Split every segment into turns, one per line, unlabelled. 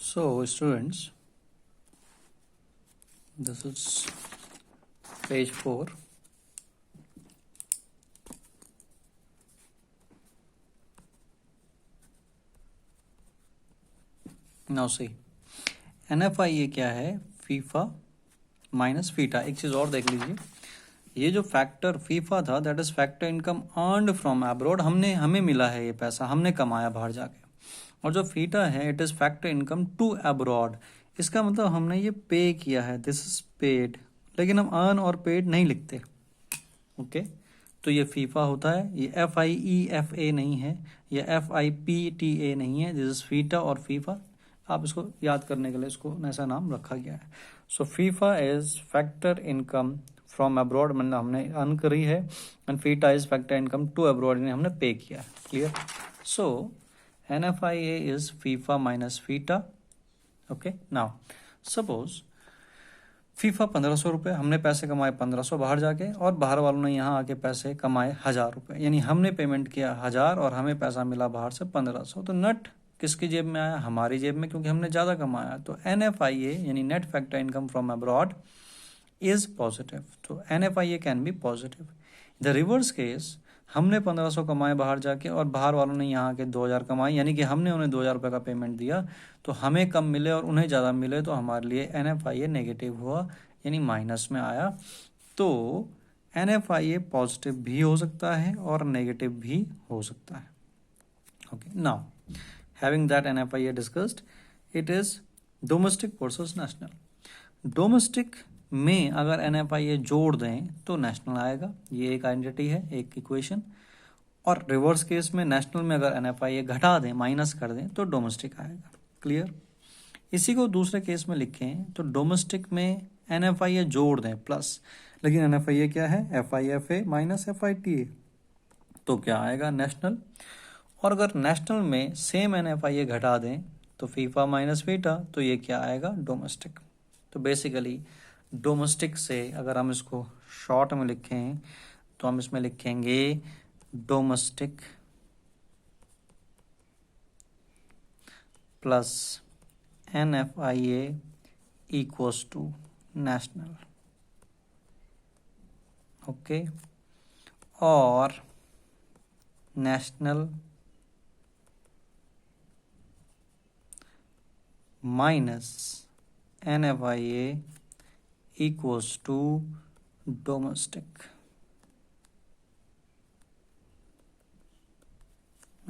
So students, this is page 4. Now see, NFIA क्या है? FIFA minus FITA. एक चीज और देख लीजिए, ये जो फैक्टर फीफा था that is factor income earned from abroad. हमें मिला है ये पैसा, हमने कमाया बाहर जाके. और जो फीटा है it is factor income to abroad. इसका मतलब हमने ये पे किया है, दिस इज पेड. लेकिन हम अर्न और पेड नहीं लिखते. ओके तो ये फीफा होता है, ये FIEFA नहीं है, ये FIPTA नहीं है, दिस इज फीटा और फीफा. आप इसको याद करने के लिए इसको ऐसा नाम रखा गया है. So FIFA is factor income from abroad, मतलब हमने अर्न करी है. And FITA is factor income to abroad, यानी हमने पे किया है. Clear? So NFIA is FIFA minus FITA. Okay now suppose FIFA 1500 रुपये, हमने पैसे कमाए 1500 बाहर जाके, और बाहर वालों ने यहाँ आके पैसे कमाए 1000 रुपये. यानी हमने पेमेंट किया 1000 और हमें पैसा मिला बाहर से 1500. तो नेट किसकी जेब में आया? हमारी जेब में, क्योंकि हमने ज़्यादा कमाया. तो NFIA यानी net factor income from abroad is positive. तो NFIA can be positive. The reverse case, हमने 1500 कमाए बाहर जाके और बाहर वालों ने यहाँ के 2000 कमाए, यानी कि हमने उन्हें 2000 रुपये का पेमेंट दिया, तो हमें कम मिले और उन्हें ज़्यादा मिले, तो हमारे लिए NFIA नेगेटिव हुआ, यानी माइनस में आया. तो NFIA पॉजिटिव भी हो सकता है और नेगेटिव भी हो सकता है. Okay now having that NFIA discussed, it is domestic versus national. Domestic में अगर NFIA जोड़ दें तो नेशनल आएगा, ये एक आइडेंटिटी है, एक इक्वेशन. और रिवर्स केस में नेशनल में अगर NFIA घटा दें, माइनस कर दें, तो डोमेस्टिक आएगा. क्लियर? इसी को दूसरे केस में लिखें तो डोमेस्टिक में NFIA जोड़ दें प्लस, लेकिन NFIA क्या है? FIFA माइनस FITA, तो क्या आएगा? नेशनल. और अगर नेशनल में सेम NFIA घटा दें तो फीफा माइनस फीटा, तो ये क्या आएगा? डोमेस्टिक. तो बेसिकली डोमेस्टिक से अगर हम इसको शॉर्ट में लिखें तो हम इसमें लिखेंगे domestic plus NFIA equals to national. Okay, और national minus NFIA equals to domestic.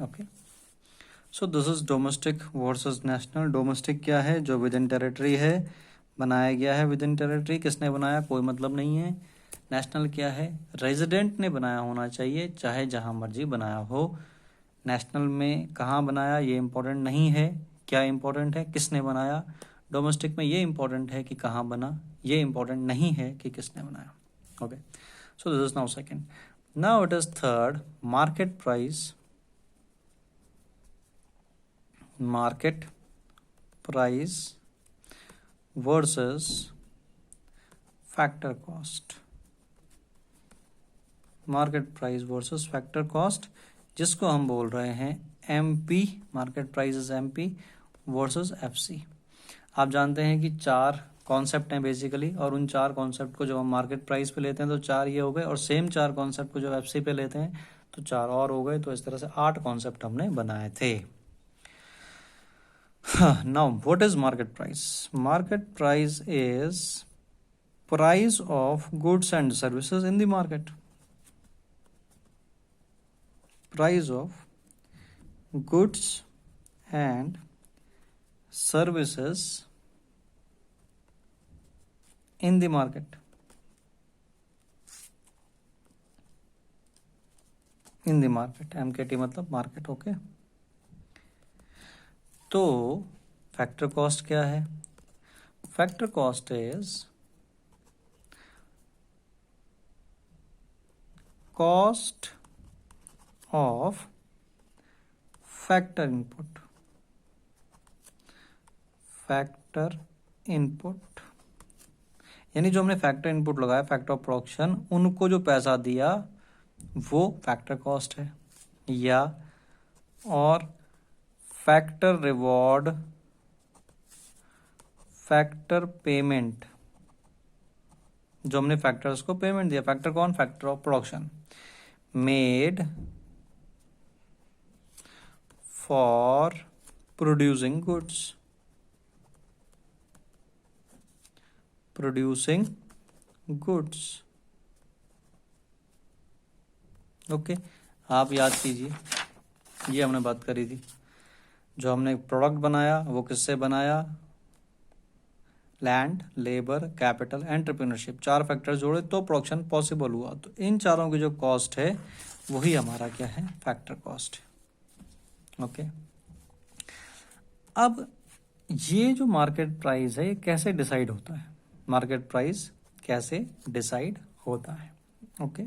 Okay, so this is domestic versus national. Domestic क्या है? जो विद इन टेरिटरी है, बनाया गया है विद इन टेरिटरी. किसने बनाया? कोई मतलब नहीं है. नेशनल क्या है? रेजिडेंट ने बनाया होना चाहिए, चाहे जहां मर्जी बनाया हो. नेशनल में कहाँ बनाया ये इम्पोर्टेंट नहीं है, क्या इम्पोर्टेंट है? किसने बनाया. डोमेस्टिक में ये इम्पोर्टेंट है कि कहाँ बना, ये इम्पोर्टेंट नहीं है कि किसने बनाया. Okay, so this is now second. Now it is third, market price. Market price versus factor cost. Market price versus factor cost, जिसको हम बोल रहे हैं MP. Market price is MP versus FC. आप जानते हैं कि 4 कॉन्सेप्ट हैं बेसिकली, और उन 4 कॉन्सेप्ट को जब हम मार्केट प्राइस पे लेते हैं तो 4 ये हो गए, और सेम 4 कॉन्सेप्ट को जब FC पे लेते हैं तो 4 और हो गए. तो इस तरह से 8 कॉन्सेप्ट हमने बनाए थे. Now what is market price? Market price is price of goods and services in the market. Price of goods and services in the market. In the market, MKT मतलब मार्केट. ओके, तो factor cost क्या है? Factor cost is cost of factor input. Factor input यानी जो हमने factor input लगाया, factor of production, उनको जो पैसा दिया वो फैक्टर कॉस्ट है. या और फैक्टर रिवॉर्ड फैक्टर पेमेंट, जो हमने फैक्टर्स को पेमेंट दिया, फैक्टर कौन, factor of production, made for producing goods, producing goods. Okay, आप याद कीजिए, ये हमने बात करी थी, जो हमने प्रोडक्ट बनाया वो किससे बनाया, land, labour, capital, entrepreneurship, 4 factor जोड़े तो प्रोडक्शन पॉसिबल हुआ। तो इन चारों की जो कॉस्ट है वही हमारा क्या है, फैक्टर कॉस्ट। ओके, अब ये जो मार्केट प्राइस है ये कैसे डिसाइड होता है, मार्केट प्राइस कैसे डिसाइड होता है। ओके,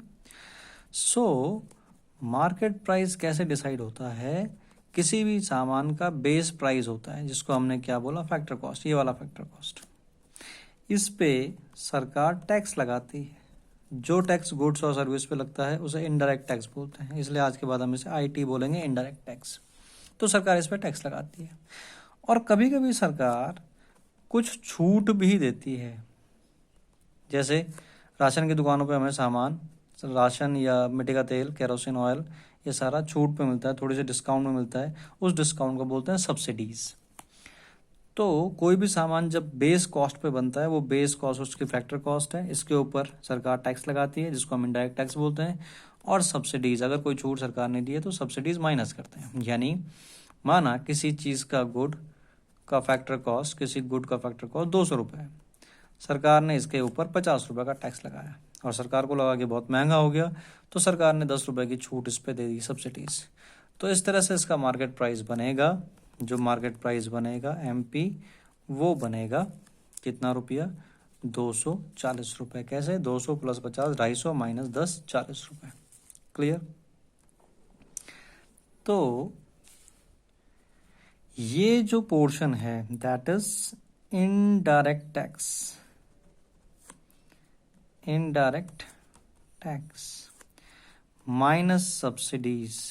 सो मार्केट प्राइस कैसे डिसाइड होता है, किसी भी सामान का बेस प्राइस होता है जिसको हमने क्या बोला, फैक्टर कॉस्ट, ये वाला फैक्टर कॉस्ट। इस पे सरकार टैक्स लगाती है, जो टैक्स गुड्स और सर्विस पे लगता है उसे इनडायरेक्ट टैक्स बोलते हैं, इसलिए आज के बाद हम इसे आईटी बोलेंगे, इनडायरेक्ट टैक्स। तो सरकार इस पे टैक्स लगाती है, और कभी कभी सरकार कुछ छूट भी देती है, जैसे राशन की दुकानों पे हमें सामान, राशन या मिट्टी का तेल, केरोसिन ऑयल, ये सारा छूट पे मिलता है, थोड़ी सी डिस्काउंट में मिलता है, उस डिस्काउंट को बोलते हैं सब्सिडीज। तो कोई भी सामान जब बेस कॉस्ट पे बनता है, वो बेस कॉस्ट उसकी फैक्टर कॉस्ट है, इसके ऊपर सरकार टैक्स लगाती है जिसको हम इनडायरेक्ट टैक्स बोलते हैं। और सब्सिडीज, अगर कोई छूट सरकार ने दी है तो सब्सिडीज माइनस करते हैं। यानी माना किसी चीज़ का गुड का फैक्टर कॉस्ट, किसी गुड का फैक्टर कॉस्ट 200 रुपये है, सरकार ने इसके ऊपर 50 रुपये का टैक्स लगाया, और सरकार को लगा कि बहुत महंगा हो गया, तो सरकार ने 10 रुपये की छूट इस पर दे दी, सब्सिडीज। तो इस तरह से इसका मार्केट प्राइस बनेगा, जो मार्केट प्राइस बनेगा एमपी, वो बनेगा कितना रुपया, 240 रुपये। कैसे, 200 प्लस 50, 250 माइनस 10, 40 रुपये। क्लियर। तो ये जो पोर्शन है that is indirect tax, indirect tax minus subsidies,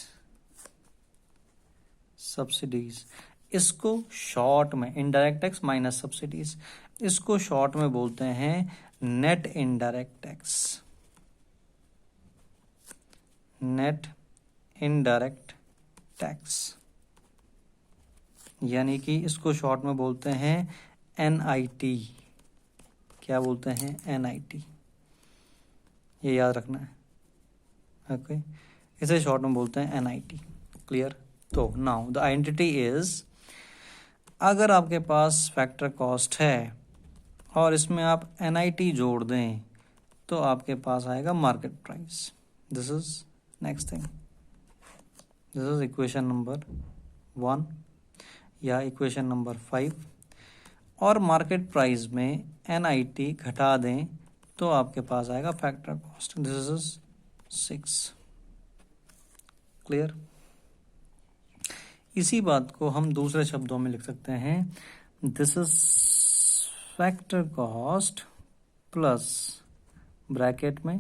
subsidies, इसको शॉर्ट में, इनडायरेक्ट टैक्स माइनस सब्सिडीज, इसको शॉर्ट में बोलते हैं net indirect tax, net indirect tax. यानी कि इसको शॉर्ट में बोलते हैं एनआईटी। क्या बोलते हैं, एनआईटी, ये याद रखना है। ओके, इसे शॉर्ट में बोलते हैं एनआईटी। क्लियर। तो नाउ द आइडेंटिटी इज, अगर आपके पास फैक्टर कॉस्ट है और इसमें आप एनआईटी जोड़ दें तो आपके पास आएगा market price. This is next thing, this is equation number 1 या इक्वेशन नंबर 5। और मार्केट प्राइस में एनआईटी घटा दें तो आपके पास आएगा factor cost. This is 6। Clear. इसी बात को हम दूसरे शब्दों में लिख सकते हैं, this is factor cost plus bracket में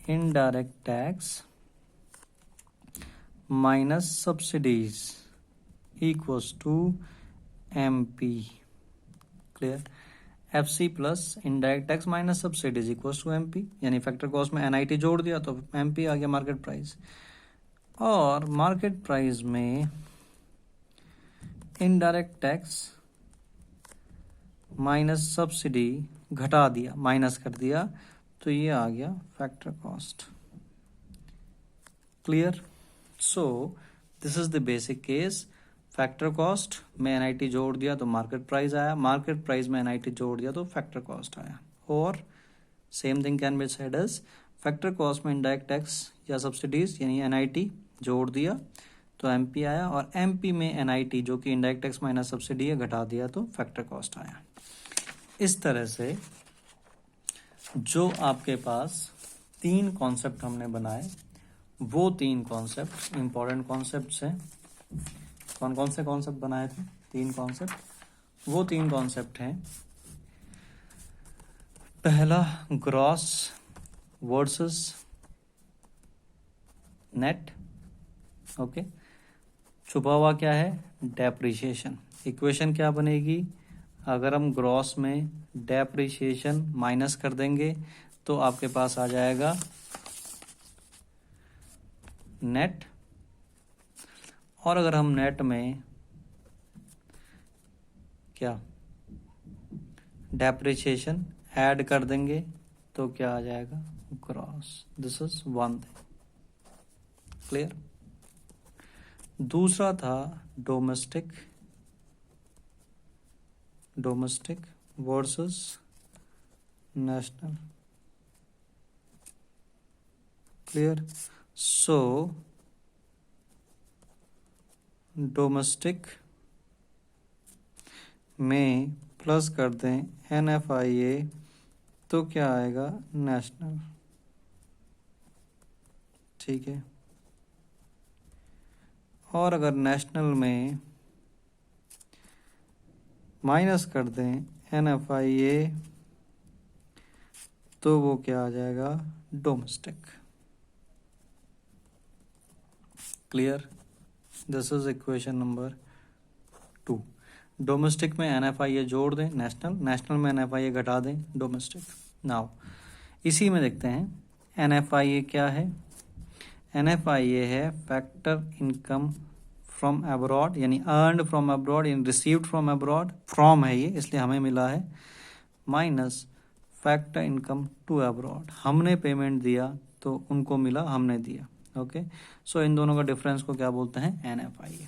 indirect tax minus subsidies equals to MP. Clear. FC plus indirect tax minus subsidies equals to MP, यानी फैक्टर कॉस्ट में एनआईटी जोड़ दिया तो एमपी आ गया मार्केट प्राइस। और मार्केट प्राइस में इनडायरेक्ट टैक्स माइनस सब्सिडी घटा दिया, माइनस कर दिया, तो ये आ गया factor cost. Clear. So this is the basic case, factor cost में एनआईटी जोड़ दिया तो मार्केट प्राइस आया, मार्केट प्राइस में एनआईटी जोड़ दिया तो फैक्टर कॉस्ट आया। और same thing can be said as, factor cost में इनडायरेक्ट टैक्स या सब्सिडीज यानी एनआईटी जोड़ दिया तो एमपी आया, और एमपी में एनआईटी जो कि इनडायरेक्ट टैक्स माइनस सब्सिडी है घटा दिया तो फैक्टर कॉस्ट आया। इस तरह से जो आपके पास 3 कॉन्सेप्ट हमने बनाए, वो 3 कॉन्सेप्ट इंपॉर्टेंट कॉन्सेप्ट्स हैं। कौन कौन से कॉन्सेप्ट बनाए थे, 3 कॉन्सेप्ट, वो 3 कॉन्सेप्ट हैं। पहला ग्रॉस वर्सेस नेट। ओके, छुपा हुआ क्या है, डेप्रिसिएशन। इक्वेशन क्या बनेगी, अगर हम ग्रॉस में डेप्रिसिएशन माइनस कर देंगे तो आपके पास आ जाएगा नेट, और अगर हम नेट में क्या डेप्रिसिएशन ऐड कर देंगे तो क्या आ जाएगा gross. This is one thing, clear. दूसरा था डोमेस्टिक वर्सेस नेशनल, क्लियर। सो डोमेस्टिक में प्लस कर दें NFIA तो क्या आएगा नेशनल, ठीक है। और अगर नेशनल में माइनस कर दें NFIA तो वो क्या आ जाएगा domestic, clear. This is equation number 2। Domestic में NFIA जोड़ दें नेशनल में NFIA घटा दें डोमेस्टिक। नाउ इसी में देखते हैं NFIA क्या है। NFIA है फैक्टर इनकम फ्रॉम अब्रॉड, यानी अर्नड फ्रॉम अब्रॉड, यानी रिसीव्ड फ्रॉम अब्रॉड, फ्रॉम है ये इसलिए हमें मिला है, minus factor income to abroad, हमने पेमेंट दिया तो उनको मिला, हमने दिया। ओके, सो इन दोनों का डिफरेंस को क्या बोलते हैं NFIA,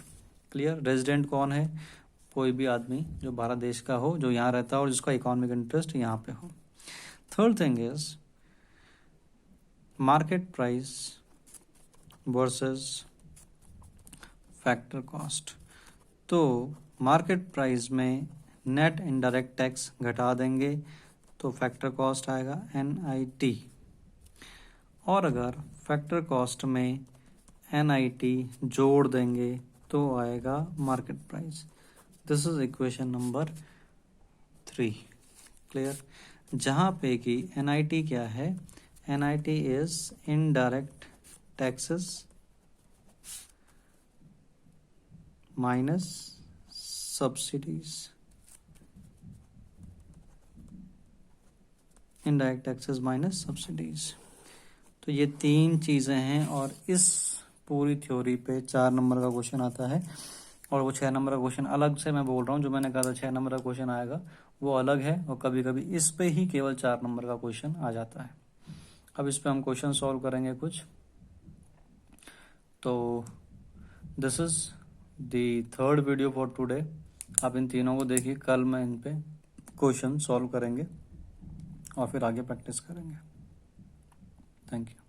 क्लियर। रेजिडेंट कौन है, कोई भी आदमी जो भारत देश का हो, जो यहाँ रहता है और जिसका इकोनॉमिक इंटरेस्ट यहाँ पे हो। Third thing is market price versus factor cost. तो मार्केट प्राइस में नेट इनडायरेक्ट टैक्स घटा देंगे तो फैक्टर कॉस्ट आएगा NIT, और अगर फैक्टर कॉस्ट में NIT जोड़ देंगे तो आएगा market price. This is equation number 3, clear. जहाँ पे कि NIT क्या है, NIT is indirect taxes minus subsidies, indirect taxes minus subsidies. तो ये 3 चीज़ें हैं और इस पूरी थ्योरी पे 4 नंबर का क्वेश्चन आता है, और वो 6 नंबर का क्वेश्चन अलग से मैं बोल रहा हूँ, जो मैंने कहा था 6 नंबर का क्वेश्चन आएगा वो अलग है, और कभी कभी इस पे ही केवल 4 नंबर का क्वेश्चन आ जाता है। अब इस पे हम क्वेश्चन सॉल्व करेंगे कुछ। तो this is the third video for today. आप इन तीनों को देखिए, कल मैं इन पे क्वेश्चन सॉल्व करेंगे और फिर आगे प्रैक्टिस करेंगे। Thank you.